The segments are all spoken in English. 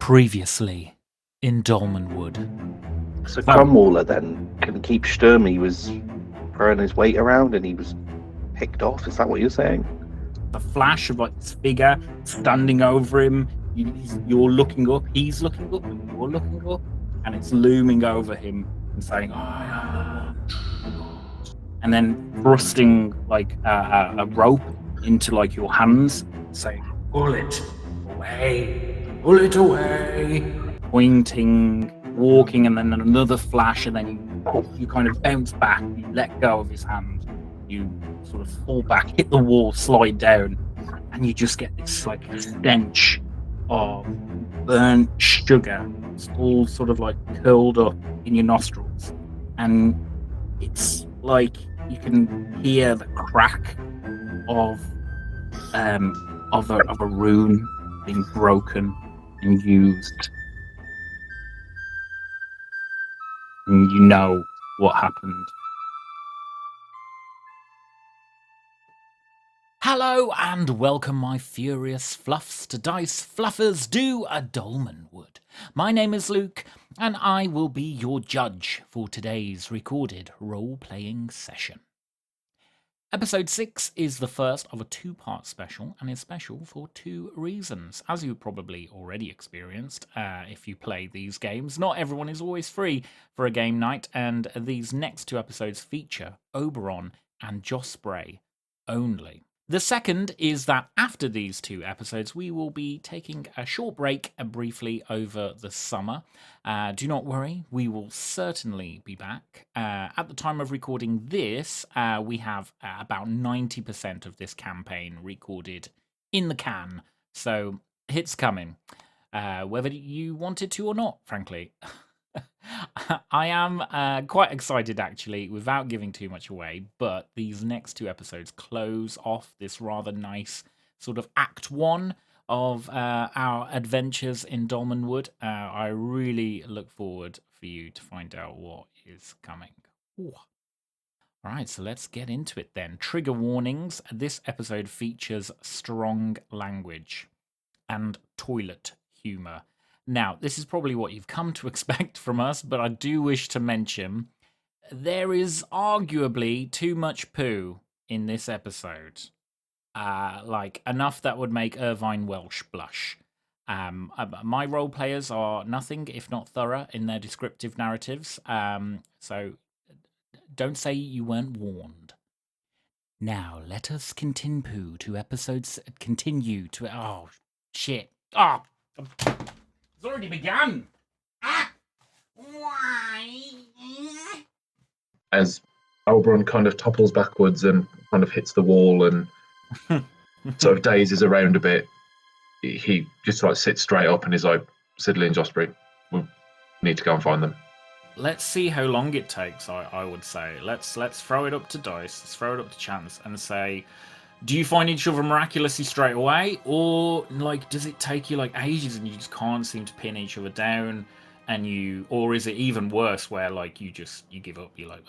Previously in Dolmenwood. So Cromwaller then can keep Sturm. He was throwing his weight around and he was picked off. Is that what you're saying? The flash of like this figure standing over him. You're looking up, he's looking up, and you're looking up, and it's looming over him and saying, "I am the one true God." And then thrusting like a rope into like your hands, saying, "Pull it away, pull it away." Pointing, walking, and then another flash, and then you kind of bounce back. You let go of his hand. You sort of fall back, hit the wall, slide down, and you just get this like stench of burnt sugar. It's all sort of like curled up in your nostrils, and it's like you can hear the crack of a rune being broken and used, and you know what happened. Hello and welcome, my furious fluffs, to Dice Fluffers Do a Dolmenwood. My name is Luke, and I will be your judge for today's recorded role-playing session. Episode 6 is the first of a two-part special, and is special for two reasons. As you probably already experienced, if you play these games, not everyone is always free for a game night, and these next two episodes feature Oberon and Jospray only. The second is that after these two episodes, we will be taking a short break briefly over the summer. Do not worry, we will certainly be back. At the time of recording this, we have about 90% of this campaign recorded in the can, so it's coming, whether you wanted to or not, frankly. I am quite excited, actually, without giving too much away, but these next two episodes close off this rather nice sort of Act 1 of our adventures in Dolmenwood. I really look forward for you to find out what is coming. Ooh. All right, so let's get into it then. Trigger warnings. This episode features strong language and toilet humor. Now, this is probably what you've come to expect from us, but I do wish to mention there is arguably too much poo in this episode. Like, enough that would make Irvine Welsh blush. My role players are nothing if not thorough in their descriptive narratives, so don't say you weren't warned. Now, let us continue to episodes. Oh, shit. Oh, it's already begun. Why? As Oberon kind of topples backwards and kind of hits the wall and sort of dazes around a bit, he just like sits straight up and is like, Sidley and Jospray, we need to go and find them. Let's see how long it takes, I would say. Let's throw it up to dice, let's throw it up to chance and say, do you find each other miraculously straight away, or like does it take you like ages and you just can't seem to pin each other down, and or is it even worse where like you give up, you're like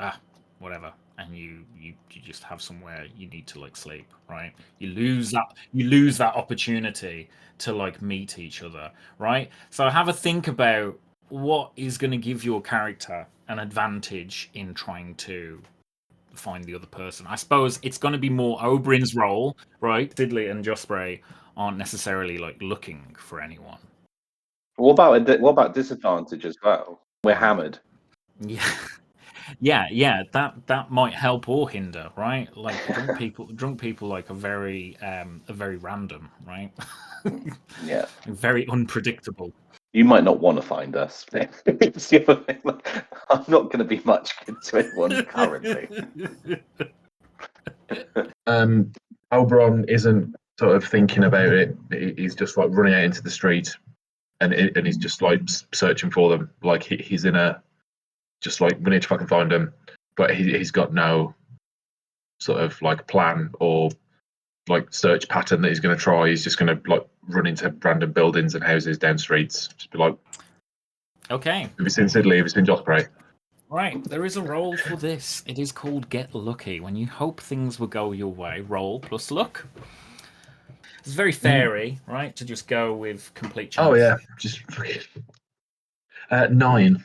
whatever, and you just have somewhere you need to like sleep, right? You lose that opportunity to like meet each other, right? So have a think about what is going to give your character an advantage in trying to find the other person. I suppose it's going to be more Oberyn's role, right? Sidley and Jospray aren't necessarily like looking for anyone. What about disadvantage as well? We're hammered. Yeah. That might help or hinder, right? Like drunk people like are very random, right? Yeah, very unpredictable. you might not want to find us. It's the other thing. I'm not going to be much good to anyone currently. Oberon isn't sort of thinking about it. He's just like running out into the street, and he's just like searching for them. Like he's in a just like, we need to fucking find him, but he's got no sort of like plan or like search pattern that he's going to try. He's just going to like run into random buildings and houses down streets. Just be like, okay. Have you seen Sidley? Have you seen Jospray? Right, there is a roll for this. It is called Get Lucky. When you hope things will go your way, roll plus luck. It's very fairy, right? To just go with complete chance. Oh yeah, just fucking 9.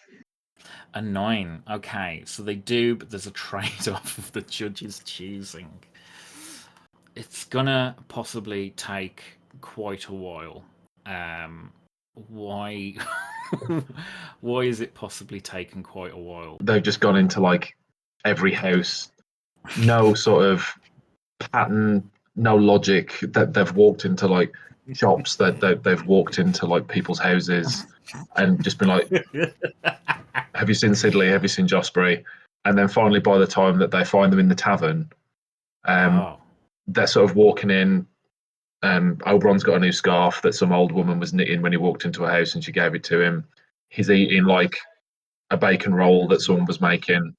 A 9. Okay, so they do, but there's a trade-off of the judge's choosing. It's gonna possibly take quite a while. Why? Why is it possibly taken quite a while? They've just gone into like every house, no sort of pattern, no logic. That they've walked into like shops, that they've walked into like people's houses, and just been like, "Have you seen Sidley? Have you seen Josbury?" And then finally, by the time that they find them in the tavern, they're sort of walking in. Oberon's got a new scarf that some old woman was knitting when he walked into a house, and she gave it to him. He's eating like a bacon roll that someone was making.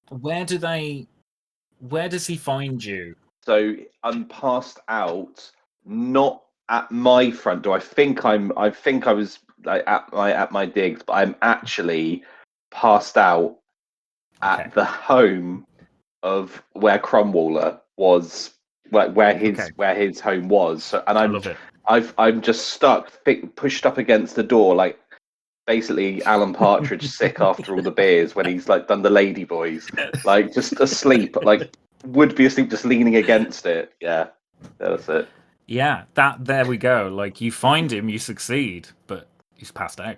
Where does he find you? So I'm passed out, not at my front door. I think I was like at my digs, but I'm actually passed out at the home of where Cromwaller was, where his home was. So, and I love it. I'm just stuck, pushed up against the door, like basically Alan Partridge sick after all the beers when he's like done the Lady Boys, like just asleep, like would be asleep, just leaning against it. Yeah, that's it. Yeah, there we go. Like you find him, you succeed, but he's passed out.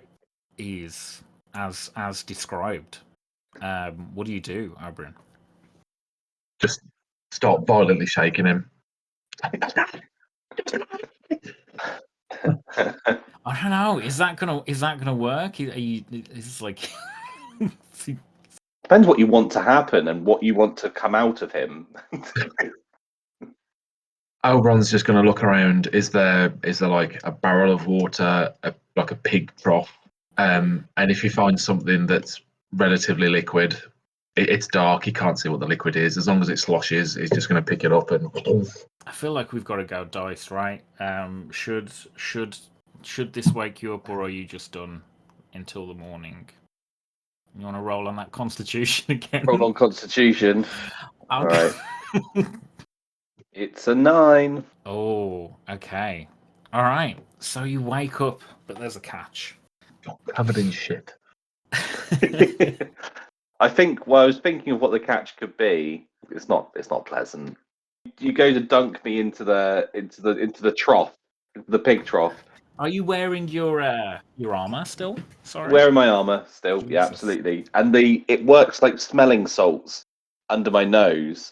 He's as described. What do you do, Oberon? Just start violently shaking him. I don't know. Is that gonna work? Is like depends what you want to happen and what you want to come out of him. Oberon's just going to look around. Is there like a barrel of water, like a pig trough? And if he finds something that's relatively liquid, it's dark. He can't see what the liquid is. As long as it sloshes, he's just going to pick it up and. I feel like we've got to go dice, right? Should this wake you up, or are you just done until the morning? You want to roll on that Constitution again? Roll on Constitution. All Okay. right. It's a 9. Oh, okay. All right. So you wake up, but there's a catch. Covered in shit. I think. Well, I was thinking of what the catch could be. It's not pleasant. You go to dunk me into the trough, the pig trough. Are you wearing your armor still? Sorry. Wearing my armor still. Jesus. Yeah, absolutely. And it works like smelling salts under my nose.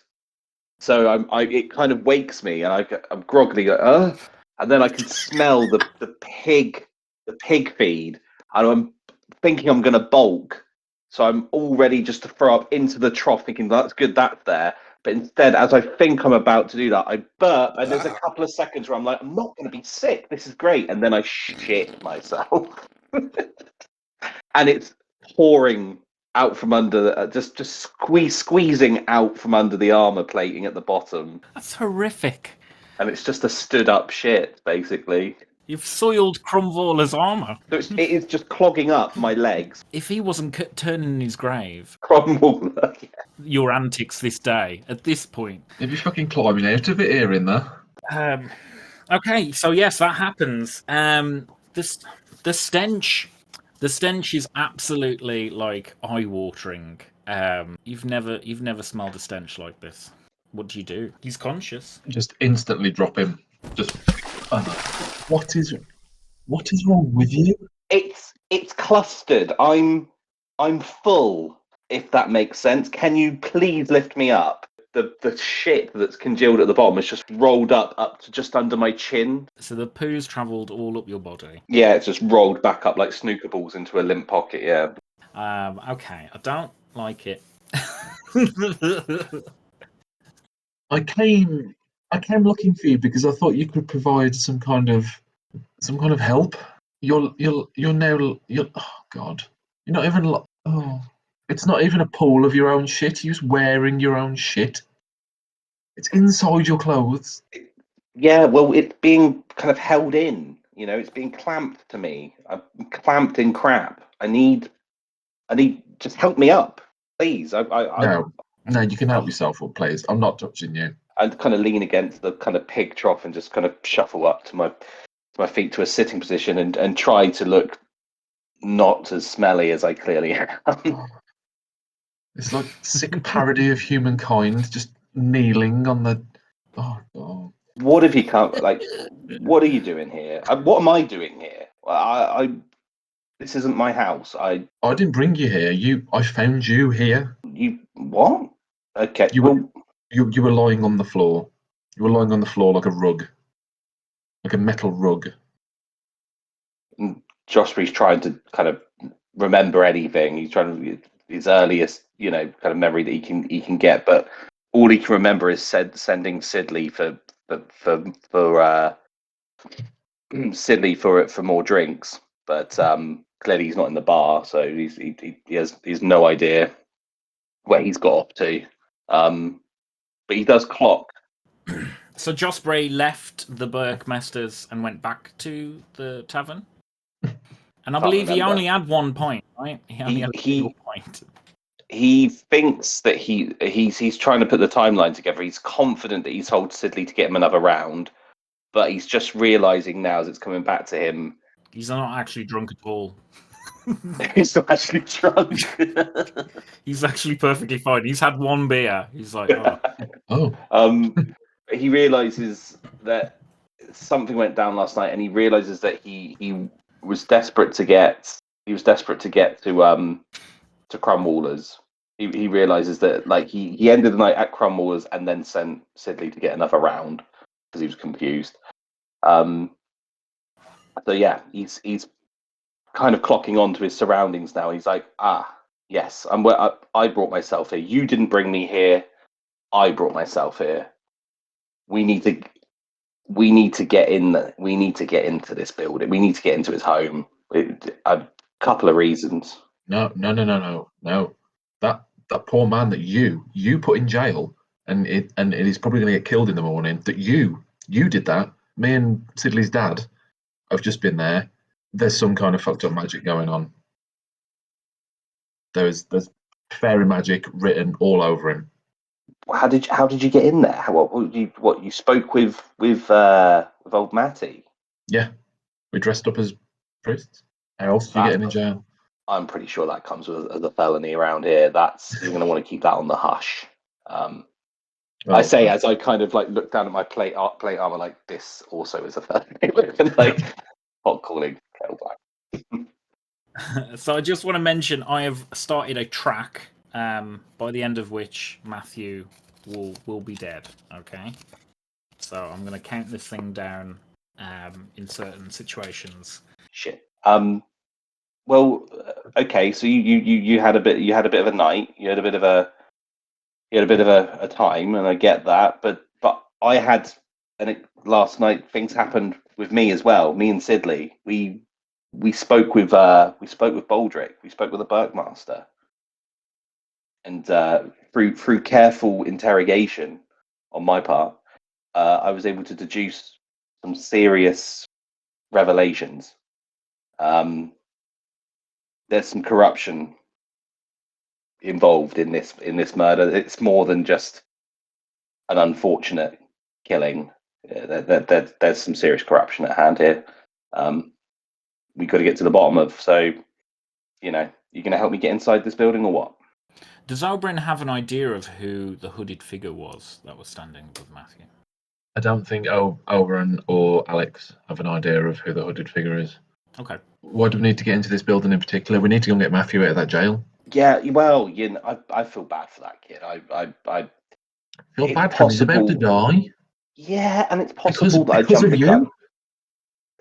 So it kind of wakes me, and I'm groggily, like, and then I can smell the pig feed, and I'm thinking I'm going to bulk, so I'm all ready just to throw up into the trough, thinking that's good, that's there. But instead, as I think I'm about to do that, I burp, and there's a couple of seconds where I'm like, I'm not going to be sick. This is great, and then I shit myself, and it's pouring out from under, just squeezing out from under the armor plating at the bottom. That's horrific. And it's just a stood up shit, basically. You've soiled Cromwaller's armor. So it is just clogging up my legs. If he wasn't turning in his grave, Cromwaller. Yeah. your antics this day, at this point. If you're fucking climbing out of it here in there. Okay, so yes, that happens. The stench is absolutely like eye-watering. You've never smelled a stench like this. What do you do? He's conscious. Just instantly drop him. Just. What is wrong with you? It's clustered. I'm full, if that makes sense. Can you please lift me up? The shit that's congealed at the bottom is just rolled up to just under my chin. So the poo's travelled all up your body. Yeah, it's just rolled back up like snooker balls into a limp pocket. Yeah. Okay, I don't like it. I came looking for you because I thought you could provide some kind of help. You're now oh god. You're not even it's not even a pool of your own shit. You're just wearing your own shit. It's inside your clothes. Yeah, well, it's being kind of held in. You know, it's being clamped to me. I'm clamped in crap. I need. Just help me up, please. No, you can help yourself up, please. I'm not touching you. I'd kind of lean against the kind of pig trough and just kind of shuffle up to my feet to a sitting position and try to look not as smelly as I clearly am. It's like sick parody of humankind, just kneeling on the. Oh God! What have you come like? What are you doing here? What am I doing here? I this isn't my house. I didn't bring you here. I found you here. You what? Okay. You well, were you were lying on the floor. You were lying on the floor like a rug, like a metal rug. Jospree's trying to kind of remember anything. He's trying to his earliest, kind of memory that he can get, but all he can remember is sending Sidley for Sidley for more drinks. But clearly he's not in the bar, so he has no idea where he's got up to. But he does clock. So Josprey left the Burkmasters and went back to the tavern. And I believe he only had 1 point, right? He only had a single point. He thinks that he's trying to put the timeline together. He's confident that he's told Sidley to get him another round, but he's just realizing now as it's coming back to him. He's not actually drunk at all. He's not actually drunk. He's actually perfectly fine. He's had 1 beer. He's like, oh. He realizes that something went down last night, and he realizes that he was desperate to get to Crumwaller's. He realizes that he ended the night at Crumwaller's and then sent Sidley to get another round because he was confused. So yeah, he's kind of clocking on to his surroundings now. He's like, yes, I brought myself here. You didn't bring me here. I brought myself here. We need to get in. We need to get into this building. We need to get into his home. A couple of reasons. No. That poor man that you put in jail, and he's probably going to get killed in the morning. That you did that. Me and Sidley's dad have just been there. There's some kind of fucked up magic going on. There's fairy magic written all over him. How did you get in there? What you spoke with old Matty? Yeah, we dressed up as priests. How else do you get in jail? I'm pretty sure that comes with as a felony around here. You're going to want to keep that on the hush. I say as I kind of look down at my plate armor, like this also is a felony. Like hot calling kettle black. So I just want to mention I have started a track by the end of which Matthew will be dead. Okay, so I'm going to count this thing down in certain situations. Shit. Well, okay. So you had a bit of a night. You had a bit of a time, and I get that. But I had, last night things happened with me as well. Me and Sidley, we spoke with Baldric. We spoke with the Burkmaster, and through careful interrogation on my part, I was able to deduce some serious revelations. There's some corruption involved in this murder. It's more than just an unfortunate killing. There's some serious corruption at hand here. We got to get to the bottom of. So, you're going to help me get inside this building or what? Does Oberyn have an idea of who the hooded figure was that was standing with Matthew? I don't think Oberyn or Alex have an idea of who the hooded figure is. Okay. Why do we need to get into this building in particular? We need to go and get Matthew out of that jail. Yeah, well, I feel bad for that kid. I feel bad for him. He's about to die. Yeah, and it's possible that I because jumped of the you. gun.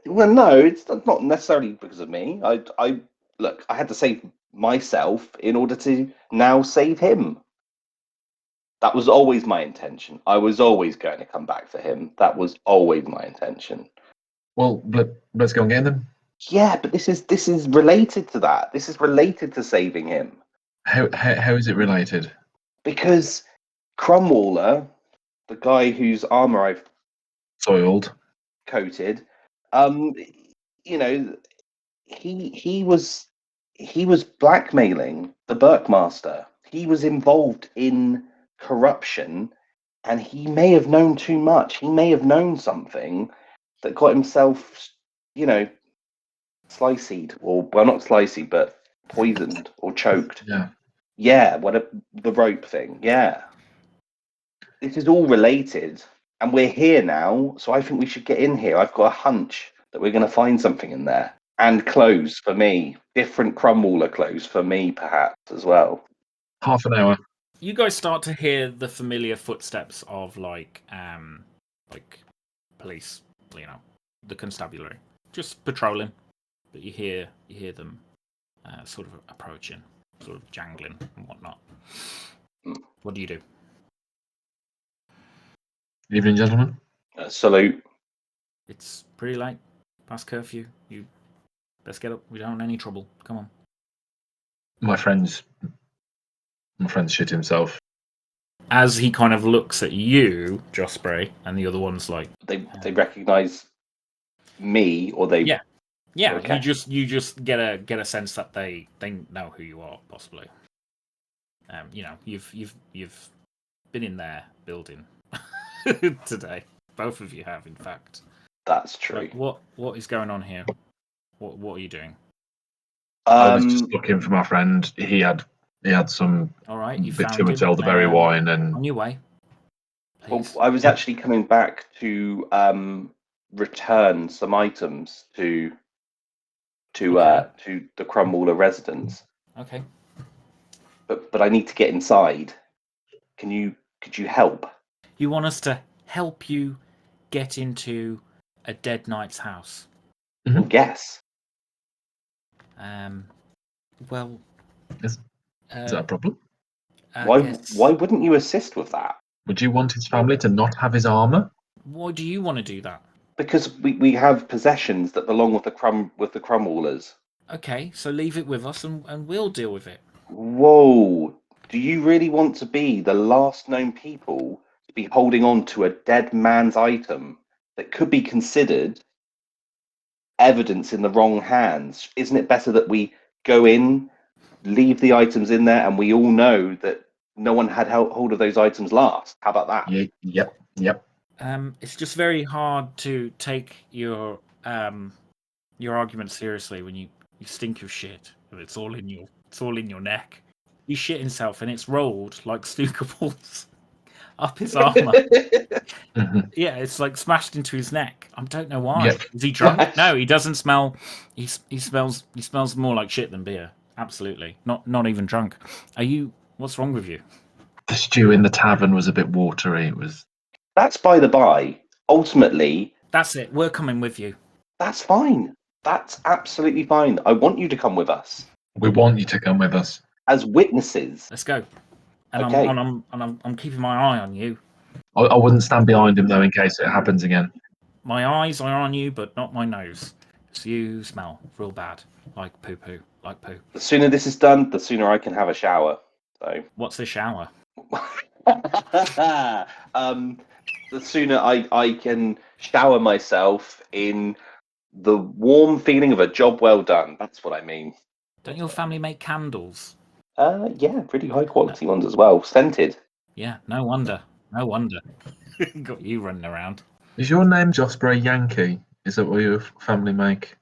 Well, no, it's not necessarily because of me. I look. I had to save myself in order to now save him. That was always my intention. I was always going to come back for him. That was always my intention. Well, let's go and get him. Yeah, but this is related to that. This is related to saving him. How is it related? Because Crumwaller, the guy whose armor I've soiled, coated, he was blackmailing the Burkmaster. He was involved in corruption and he may have known too much. He may have known something that got himself, sliced, or well, not sliced, but poisoned or choked. Yeah. Yeah, the rope thing. Yeah, this is all related, and we're here now, so I think we should get in here. I've got a hunch that we're going to find something in there, and clothes for me, different Crumwaller clothes for me, perhaps as well. Half an hour. You guys start to hear the familiar footsteps of like police, the constabulary, just patrolling. But you hear them sort of approaching, sort of jangling and whatnot. What do you do? Evening, gentlemen. Salute. It's pretty late, past curfew. You best get up. We don't want any trouble. Come on. My friend's shit himself. As he kind of looks at you, Jospray, and the other one's like, They recognise me, or they? Yeah. Okay. You just get a sense that they know who you are, possibly. You've been in their building today. Both of you have, in fact. That's true. Like, what is going on here? What are you doing? I was just looking for my friend. He had some All right, you bit found too much him. elderberry wine, On and your way. Well, Please. I was actually coming back to return some items to the Crumwaller residence, Okay. but I need to get inside. Could you help? You want us to help you get into a dead knight's house? Well, guess. Well, is that a problem? Why wouldn't you assist with that? Would you want his family to not have his armor? Why do you want to do that? Because we have possessions that belong with the Crumwallers. Okay, so leave it with us and we'll deal with it. Whoa! Do you really want to be the last known people to be holding on to a dead man's item that could be considered evidence in the wrong hands? Isn't it better that we go in, leave the items in there, and we all know that no one had hold of those items last? How about that? Yeah, yep. It's just very hard to take your argument seriously when you stink of shit and it's all in your neck. He shit himself and it's rolled like snooker balls up his armor. Yeah, it's like smashed into his neck. I don't know why. Yep. Is he drunk? No, he doesn't smell. He smells more like shit than beer. Absolutely, not even drunk. Are you? What's wrong with you? The stew in the tavern was a bit watery. It was. That's by the by. Ultimately, That's it. We're coming with you. that's fine. That's absolutely fine. I want you to come with us We want you to come with us. as witnesses. Let's go. And Okay. I'm keeping my eye on you. I wouldn't stand behind him though, in case it happens again. My eyes are on you, but not my nose. So you smell real bad, like poo. The sooner this is done, the sooner I can have a shower. So, What's a shower? the sooner I can shower myself in the warm feeling of a job well done. That's what I mean. Don't your family make candles? Yeah, pretty high quality ones as well, scented. Yeah, no wonder. Got you running around. Is your name Jospray Yankee? Is that where your family make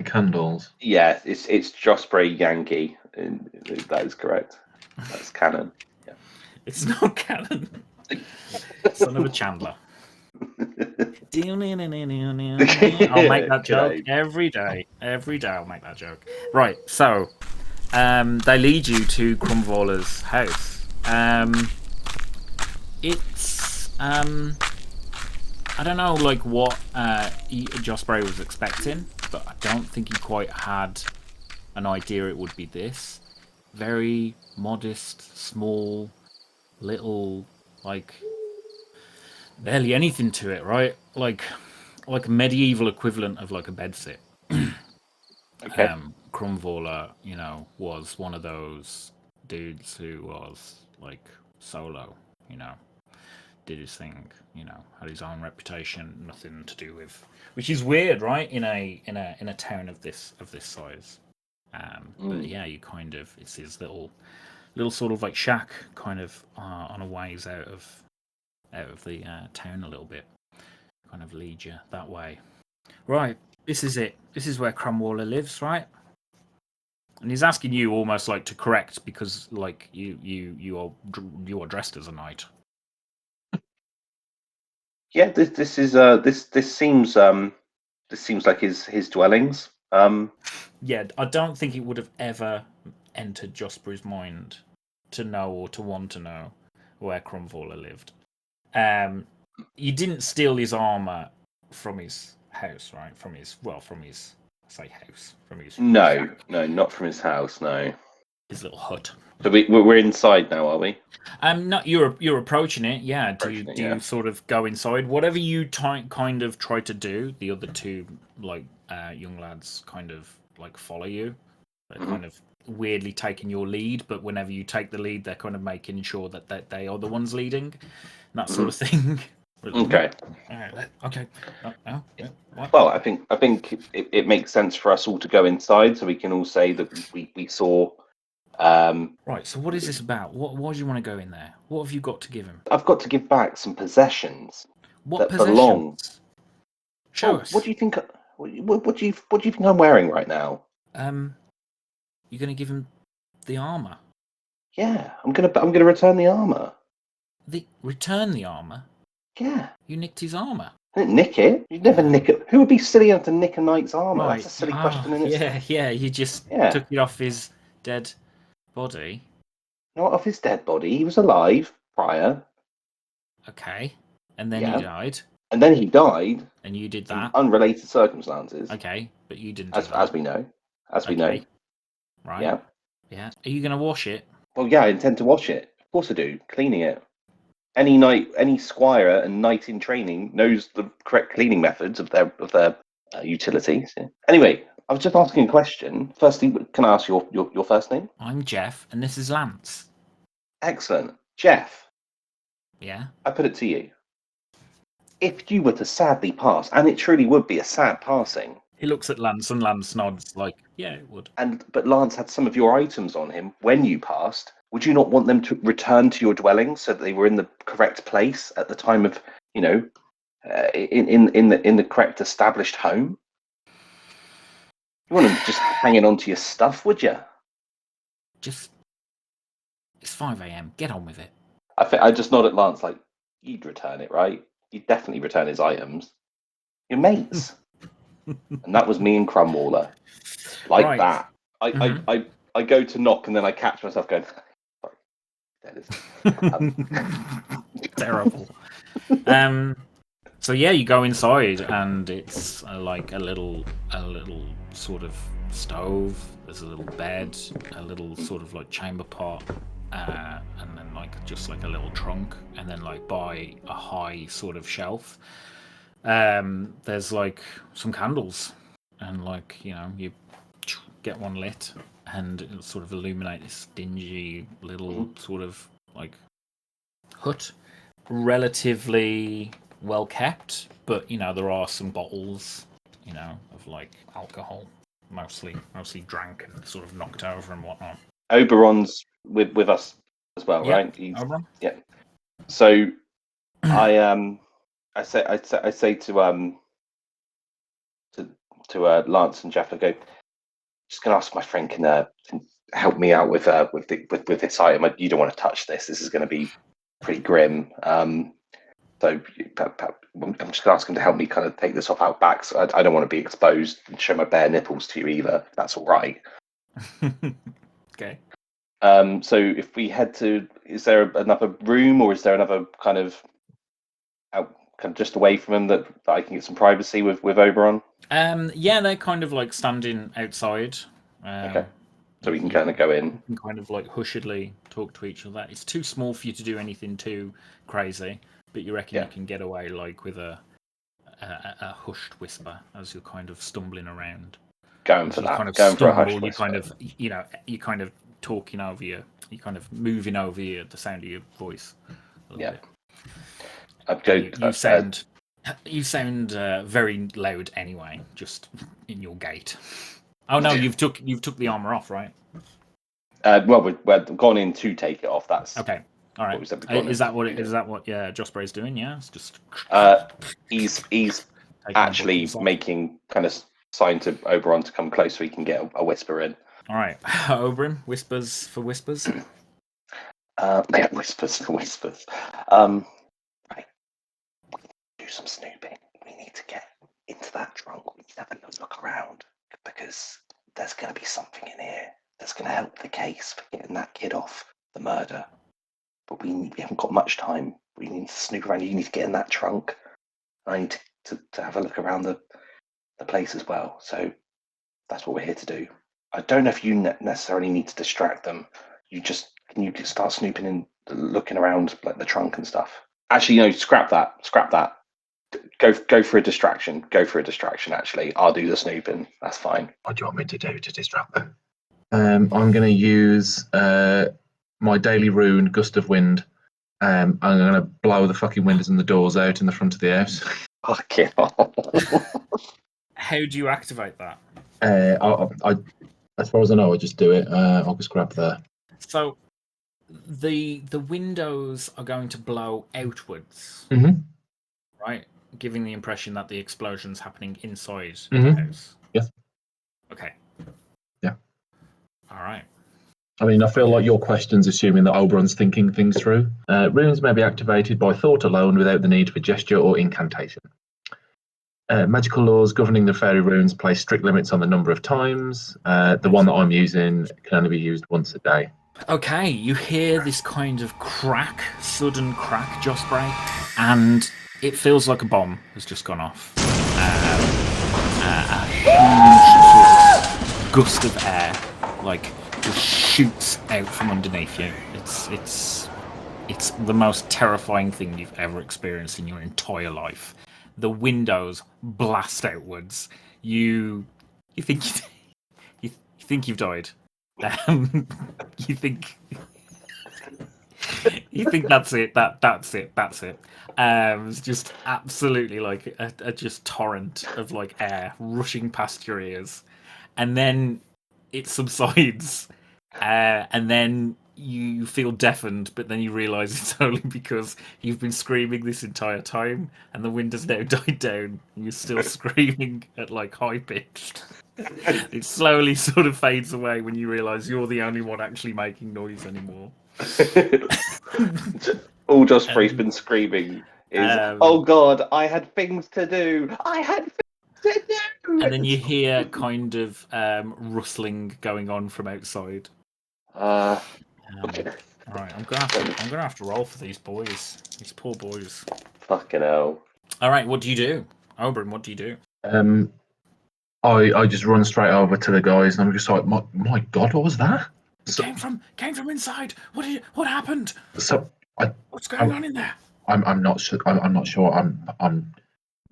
candles? Yeah, it's Jospray Yankee. That is correct. That's canon. Yeah. It's not canon. Son of a Chandler. I'll make that joke every day. Every day I'll make that joke. Right, so they lead you to Crumwaller's house. It's I don't know like what Jospray was expecting, but I don't think he quite had an idea it would be this. Very modest, small, little, like barely anything to it, right? Like a medieval equivalent of like a bedsit. Okay. Crumwaller, was one of those dudes who was like solo, did his thing, had his own reputation, nothing to do with, which is weird, right? In a town of this size. But yeah, you kind of, it's his little sort of like shack, kind of on a ways out of out of the town a little bit. Kind of lead you that way. Right, this is it. This is where Crumwaller lives, right? And he's asking you almost like to correct because like you are dressed as a knight. Yeah, this is this seems like his dwellings. Yeah, I don't think it would have ever entered Josbury's mind to know or to want to know where Crumwaller lived. You didn't steal his armor from his house, right? From his I say house, from his No, not from his house. No. his little hut. So we're inside now, are we? Not you're approaching it. Yeah. Approaching it, Do yeah. you sort of go inside? Whatever you kind of try to do, the other two like young lads kind of like follow you. They're kind of weirdly taking your lead, but whenever you take the lead, they're kind of making sure that they are the ones leading, that sort of thing. Okay. Okay. Oh, yeah. What? Well, I think it makes sense for us all to go inside, so we can all say that we saw. Right. So what is this about? Why do you want to go in there? What have you got to give him? I've got to give back some possessions What that possessions? belong. Show us. What do you think? What do you think I'm wearing right now? You're going to give him the armor. Yeah, I'm gonna return the armor. Return the armor. Yeah. You nicked his armor. I didn't nick it. You'd never nick it. Who would be silly enough to nick a knight's armor? Right. That's a silly question in itself. Yeah. You just Yeah. took it off his dead body. Not off his dead body. He was alive prior, Okay. And then Yeah. he died. and then he died And you did in that. unrelated circumstances, Okay. But you didn't do as that. we know. As we know. Okay. Right. Yeah. Yeah. Are you going to wash it? Well, yeah, I intend to wash it. Of course I do. Cleaning it. Any knight, any squire and knight in training knows the correct cleaning methods of their utilities. Yeah. Anyway, I was just asking a question. Firstly, can I ask your first name? I'm Jeff, and this is Lance. Excellent, Jeff. Yeah. I put it to you. If you were to sadly pass, and it truly would be a sad passing, He looks at Lance, and Lance nods like, yeah, it would. but Lance had some of your items on him when you passed, would you not want them to return to your dwelling so that they were in the correct place at the time of, in the correct established home? You want them just hanging on to your stuff, would you? Just, it's 5 a.m. Get on with it. I just nod at Lance like, you'd return it, right? You'd definitely return his items. Your mates. And that was me and Crumwaller. Like Right. that. I go to knock and then I catch myself going, sorry. That is Terrible. So yeah, you go inside and it's like a little sort of stove. There's a little bed, a little sort of like chamber pot, and then like just like a little trunk, and then like by a high sort of shelf, there's like some candles, and like you get one lit, and it'll sort of illuminate this dingy little sort of like hut, relatively well kept, but there are some bottles, of like alcohol, mostly drank and sort of knocked over and whatnot. Oberon's with us as well, Yeah, right? Oberon? Yeah. So I say to Lance and Jeff, I go, just gonna ask my friend can help me out with this item. You don't want to touch this. This is going to be pretty grim. So I'm just gonna ask him to help me kind of take this off out back. So I don't want to be exposed and show my bare nipples to you either. If that's all right. Okay. So if we head to, is there another room or is there another kind of just away from him that I can get some privacy with Oberon? Yeah, they're kind of like standing outside. Okay. So we can kind of go in. You can kind of like hushedly talk to each other. It's too small for you to do anything too crazy, but you reckon you can get away like with a hushed whisper as you're kind of stumbling around. Going for that. Kind of going for a hush you whisper. kind of you kind of talking over you kind of moving over the sound of your voice a little bit. You sound very loud anyway, just in your gait. Oh no, you've took the armor off, right? Well, we're gone in to take it off. That's okay. All right. What we said we'd gone Is that what into. Jospray's doing? Yeah, it's just He's taking actually the book making kind of sign to Oberon to come close so he can get a whisper in. All right, Oberon, whispers for whispers. Yeah, whispers for whispers. Right. Do some snooping. We need to get into that trunk. We need to have a look around because there's going to be something in here that's going to help the case for getting that kid off the murder. But we haven't got much time. We need to snoop around. You need to get in that trunk. I need to have a look around the place as well. So that's what we're here to do. I don't know if you necessarily need to distract them. Can you just start snooping and looking around like the trunk and stuff? Actually, no, scrap that. Go for a distraction. Go for a distraction. Actually, I'll do the snooping. That's fine. What do you want me to do to distract them? I'm going to use my daily rune, Gust of Wind. I'm going to blow the fucking windows and the doors out in the front of the house. Fucking How do you activate that? I, as far as I know, I just do it. I'll just grab there. So the windows are going to blow outwards, right? Giving the impression that the explosion's happening inside the house. Yes. Okay. Yeah. All right. I mean, I feel like your question's assuming that Oberon's thinking things through. Runes may be activated by thought alone without the need for gesture or incantation. Magical laws governing the fairy runes place strict limits on the number of times. The one that I'm using can only be used once a day. Okay, you hear this kind of sudden crack, Jospray, and it feels like a bomb has just gone off. A huge gust of air, like, just shoots out from underneath you. It's the most terrifying thing you've ever experienced in your entire life. The windows blast outwards. You think you've died. You think that's it. That's it. It's just absolutely like a just torrent of like air rushing past your ears, and then it subsides, and then you feel deafened, but then you realise it's only because you've been screaming this entire time, and the wind has now died down, and you're still screaming at like high pitched. It slowly sort of fades away when you realise you're the only one actually making noise anymore. All Jospray's been screaming is, "Oh God, I had things to do. I had things to do." And then you hear kind of rustling going on from outside. Okay. All right, I'm gonna have to roll for these boys, these poor boys. Fucking hell. All right, what do you do, Oberon? What do you do? I just run straight over to the guys, and I'm just like, my God, what was that? It came from inside. What happened? So What's going on in there? I'm not sure. I'm not sure. I'm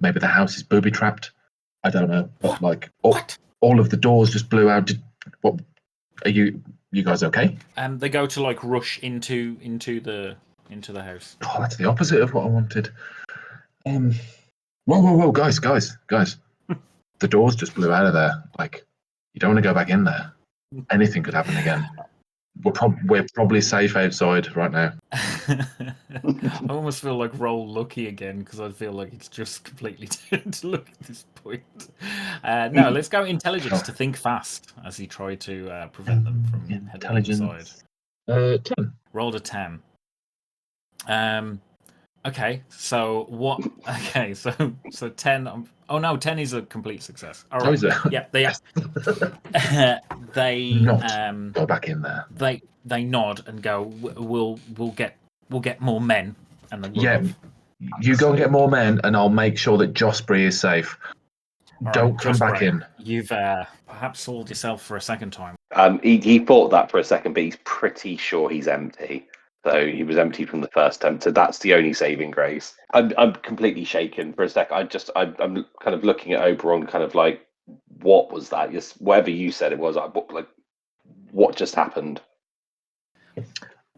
maybe the house is booby trapped. I don't know. But like all of the doors just blew out. What are you guys okay? They go to like rush into the house. Oh, that's the opposite of what I wanted. Whoa, guys. The doors just blew out of there. Like, you don't want to go back in there. Anything could happen again. We're probably safe outside right now. I almost feel like roll lucky again because I feel like it's just completely turned to look at this point. No, let's go intelligence to think fast as he tried to prevent them from heading inside. 10. Rolled a 10. Okay, so what? Okay, so 10. Oh no, 10 is a complete success. All right. Oh, is it? Yeah, they Go back in there. They nod and go. We'll get more men, and then you go and get more men, and I'll make sure that Jospray is safe. Don't come back in. You've perhaps sold yourself for a second time. He thought that for a second, but he's pretty sure he's empty. So he was empty from the first attempt. So that's the only saving grace. I'm completely shaken for a sec. I'm kind of looking at Oberon, kind of like, what was that? Just whatever you said it was. Like, what just happened?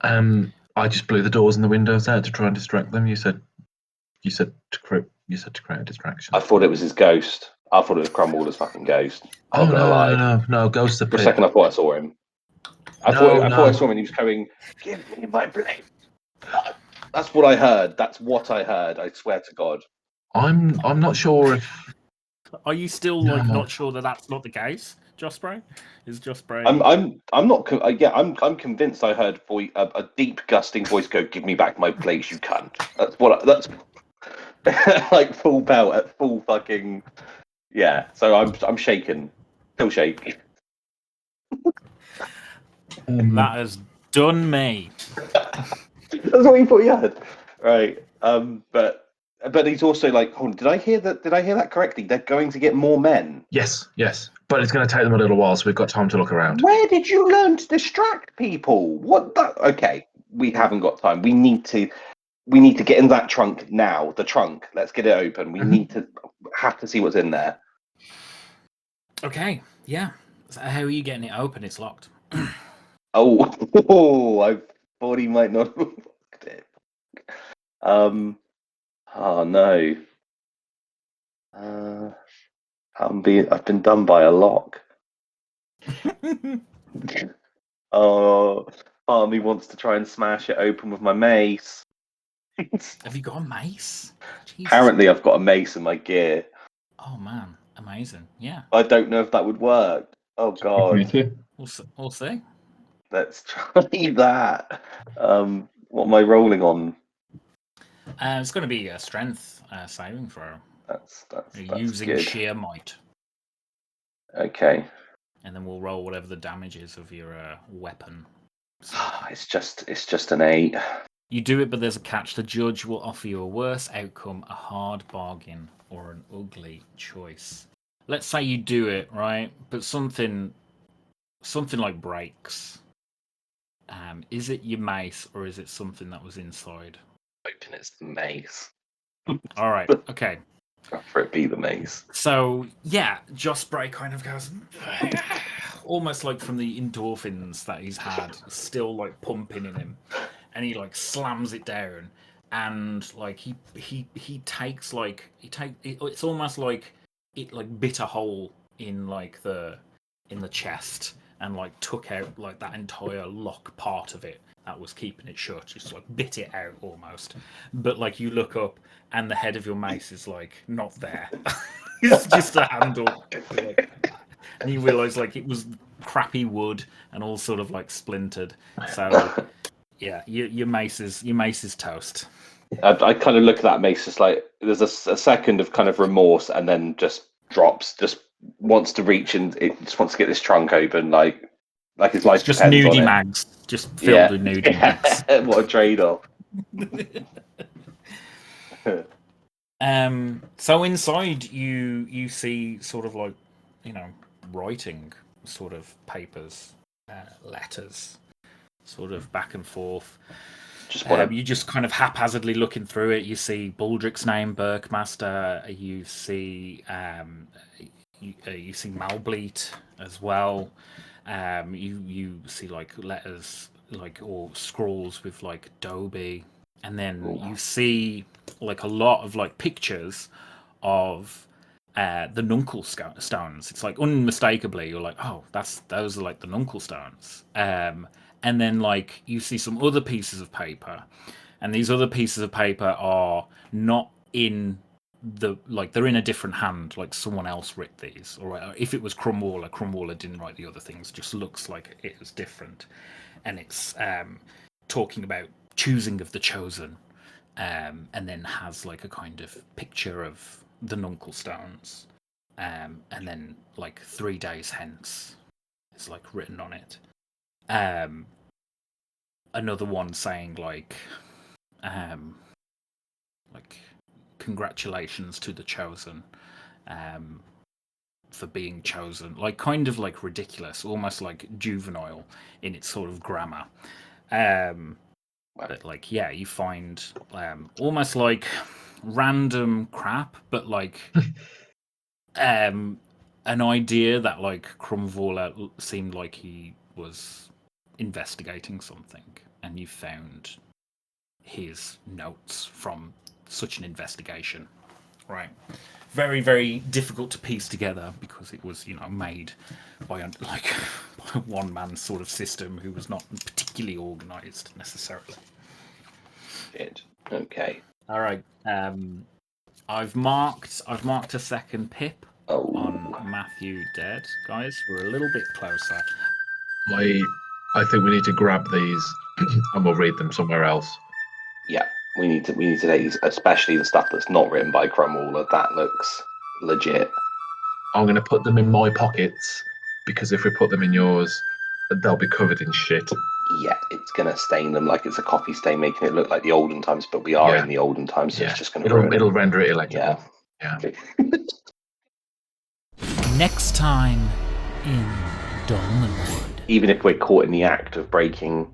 I just blew the doors and the windows out to try and distract them. You said to create a distraction. I thought it was his ghost. I thought it was Crumwalder's fucking ghost. No, ghosts are for a second I thought I saw him. I thought I saw him and he was going, "Give me my blade." That's what I heard. That's what I heard. I swear to God. I'm not sure if Are you still like not sure that that's not the case, Jospray? Is Jospray? I'm not. Yeah, I'm convinced. I heard a deep, gusting voice go, "Give me back my place, you cunt." That's like full belt at full fucking. Yeah. So I'm shaken. Still shaking. That has done me. That's what you thought you had, right? But he's also like, hold on, did I hear that? Did I hear that correctly? They're going to get more men. yes, but it's going to take them a little while, so we've got time to look around. Where did you learn to distract people? What? Okay, we haven't got time. We need to get in that trunk now. The trunk. Let's get it open. We need to have to see what's in there. Okay, yeah. So how are you getting it open? It's locked. Oh, I thought he might not have locked it. Oh no. I've been done by a lock. Oh, part of me wants to try and smash it open with my mace. Have you got a mace? Jesus. Apparently, I've got a mace in my gear. Oh man, amazing. Yeah. I don't know if that would work. Oh Me God, too. We'll see. let's try that. What am I rolling on? It's going to be a strength saving throw. That's Using good. sheer might. Okay. And then we'll roll whatever the damage is of your weapon. It's just an 8. You do it, but there's a catch. The judge will offer you a worse outcome, a hard bargain, or an ugly choice. Let's say you do it, right? But something like breaks. Is it your mace, or is it something that was inside? Hoping it's the mace. All right, okay. For it be the mace. So yeah, Jospray kind of goes almost like from the endorphins that he's had, still like pumping in him, and he like slams it down, and like he takes like it's almost like it like bit a hole in like in the chest and like took out like that entire lock part of it that was keeping it shut, just like bit it out almost. But like you look up and the head of your mace is like not there. It's just a handle. And you realise like it was crappy wood and all sort of like splintered. So yeah, your mace is toast. I kind of look at that mace, just like there's a second of kind of remorse, and then just drops, just wants to reach and it just wants to get this trunk open, like his life Just depends on nudie it. mags, just filled with nudie mags. What a trade-off. So inside you see sort of like, writing sort of papers, letters, sort of back and forth. You just kind of haphazardly looking through it. You see Baldrick's name, Burkmaster. You see you see Malbleet as well. You see like letters like or scrolls with like Dobie, and then you see like a lot of like pictures of the Nuncle stones. It's like unmistakably you're like, oh, those are like the Nuncle stones. And then like you see some other pieces of paper, and these other pieces of paper are not in they're in a different hand, like someone else writ these. Or if it was Crumwaller didn't write the other things, just looks like it was different. And it's talking about choosing of the chosen, and then has like a kind of picture of the Nuncle stones, and then like 3 days hence is like written on it. Another one saying like congratulations to the chosen, for being chosen, like kind of like ridiculous, almost like juvenile in its sort of grammar. But like you find almost like random crap, but like an idea that like Crumwaller seemed like he was investigating something, and you found his notes from such an investigation. Right. Very, very difficult to piece together because it was, made by a one-man sort of system who was not particularly organised necessarily. Shit. Okay. All right. I've marked a second pip Oh. on Matthew dead. Guys, we're a little bit closer. I think we need to grab these and we'll read them somewhere else. Yeah. We need to take these, especially the stuff that's not written by Crumwaller. That looks legit. I'm going to put them in my pockets because if we put them in yours, they'll be covered in shit. Yeah, it's gonna stain them like it's a coffee stain, making it look like the olden times. But we are Yeah. in the olden times, so it's just gonna it'll render it illegible. Yeah. Next time in Dolmenwood. Even if we're caught in the act of breaking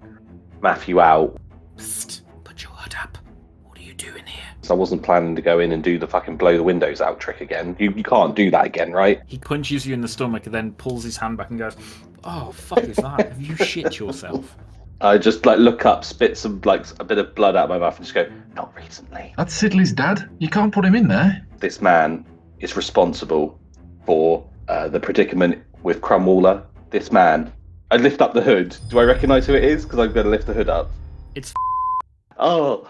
Matthew out, Psst, put your hood up. What are you doing here? so I wasn't planning to go in and do the fucking blow the windows out trick again. You can't do that again, right? He punches you in the stomach and then pulls his hand back and goes, "Oh, fuck is that? Have you shit yourself?" I just look up, spit some a bit of blood out of my mouth, and just go, "Not recently." That's Sidley's dad. You can't put him in there. This man is responsible for the predicament with Crumwaller. This man. I lift up the hood. Do I recognise who it is? Because I'm going to lift the hood up. It's Oh,